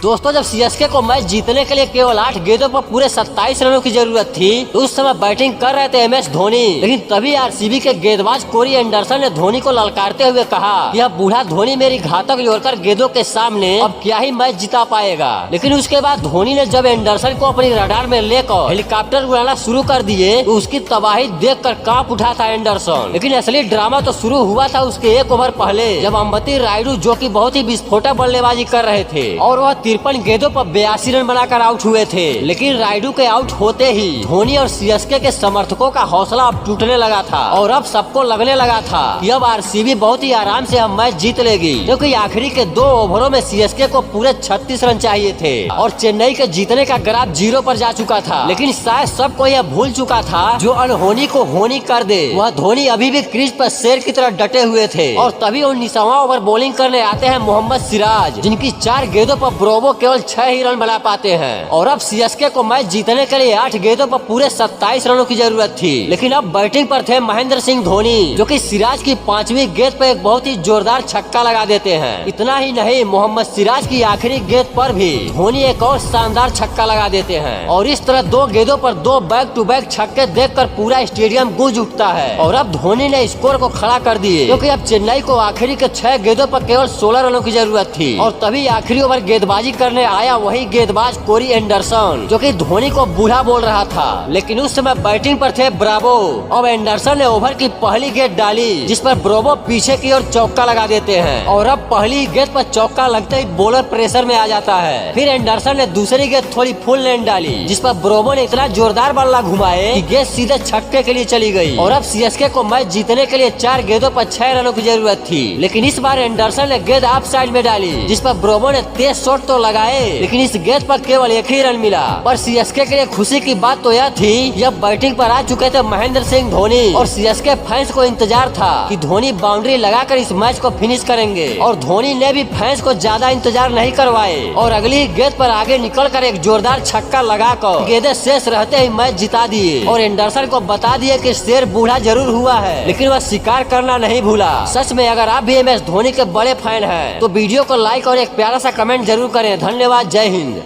दोस्तों जब सीएसके को मैच जीतने के लिए केवल 8 गेंदों पर पूरे 27 रनों की जरूरत थी तो उस समय बैटिंग कर रहे थे एमएस धोनी। लेकिन तभी आरसीबी के गेंदबाज कोरी एंडरसन ने धोनी को ललकारते हुए कहा, यह बूढ़ा धोनी मेरी घातक यॉर्कर गेंदों के सामने अब क्या ही मैच जिता पाएगा। लेकिन उसके बाद धोनी ने जब एंडरसन को अपनी रडार में लेकर हेलीकॉप्टर उड़ाना शुरू कर दिए तो उसकी तबाही देख कर कांप उठा था एंडरसन। लेकिन असली ड्रामा तो शुरू हुआ था उसके 1 ओवर पहले, जब अंबती रायडू जो की बहुत ही विस्फोटक बल्लेबाजी कर रहे थे और वह 53 गेंदों पर 82 रन बनाकर आउट हुए थे। लेकिन रायडू के आउट होते ही धोनी और सीएसके के समर्थकों का हौसला अब टूटने लगा था और अब सबको लगने लगा था कि अब आरसीबी बहुत ही आराम से हम मैच जीत लेगी, क्योंकि आखिरी के 2 ओवरों में सीएसके को पूरे 36 रन चाहिए थे और चेन्नई के जीतने का ग्राफ 0 पर जा चुका था। लेकिन शायद सबको यह भूल चुका था जो अनहोनी को होनी कर दे, वह धोनी अभी भी क्रीज पर शेर की तरह डटे हुए थे। और तभी 19वां ओवर बॉलिंग करने आते हैं मोहम्मद सिराज, जिनकी 4 गेंदों पर ब्रोवो केवल 6 ही रन बना पाते हैं। और अब सीएसके को मैच जीतने के लिए 8 गेंदों पर पूरे 27 रनों की जरूरत थी। लेकिन अब बैटिंग पर थे महेंद्र सिंह धोनी, जो कि सिराज की 5वीं गेंद पर एक बहुत ही जोरदार छक्का लगा देते हैं। इतना ही नहीं, मोहम्मद सिराज की आखिरी गेंद पर भी धोनी एक और शानदार छक्का लगा देते हैं। और इस तरह 2 गेंदों पर 2 बैक टू बैक छक्के देखकर पूरा स्टेडियम गूंज उठता है। और अब धोनी ने स्कोर को खड़ा कर दिए, क्योंकि अब चेन्नई को आखिरी के 6 गेंदों पर केवल 16 रनों की जरूरत थी। और तभी आखिरी ओवर गेंदबाजी करने आया वही गेंदबाज कोरी एंडरसन, जो कि धोनी को बूढ़ा बोल रहा था। लेकिन उस समय बैटिंग पर थे ब्रावो। अब एंडरसन ने ओवर की पहली गेंद डाली, जिस पर ब्रावो पीछे की ओर चौका लगा देते हैं। और अब पहली गेंद पर चौका लगते ही बॉलर प्रेशर में आ जाता है। फिर एंडरसन ने दूसरी गेंद थोड़ी फुल लेंथ डाली, जिस पर ब्रावो ने इतना जोरदार बल्ला घुमाए कि गेंद सीधे छक्के के लिए चली गई। और अब सीएसके को मैच जीतने के लिए 4 गेंदों पर 6 रनों की जरूरत थी। लेकिन इस बार एंडरसन ने गेंद ऑफ साइड में डाली, जिस पर ब्रावो ने तेज शॉट तो लगाए, लेकिन इस गेंद पर केवल 1 ही रन मिला। पर सीएसके के लिए खुशी की बात तो यह थी, जब बैटिंग पर आ चुके थे महेंद्र सिंह धोनी और सीएसके फैंस को इंतजार था कि धोनी बाउंड्री लगाकर इस मैच को फिनिश करेंगे। और धोनी ने भी फैंस को ज्यादा इंतजार नहीं करवाए और अगली गेंद पर आगे निकलकर एक जोरदार छक्का लगाकर गेंदें शेष रहते ही मैच जिता दिए। और एंडरसन को बता दिए कि शेर बूढ़ा जरूर हुआ है, लेकिन वह शिकार करना नहीं भूला। सच में अगर आप भी एमएस धोनी के बड़े फैन हैं तो वीडियो को लाइक और एक प्यारा सा कमेंट जरूर करें। धन्यवाद। जय हिंद।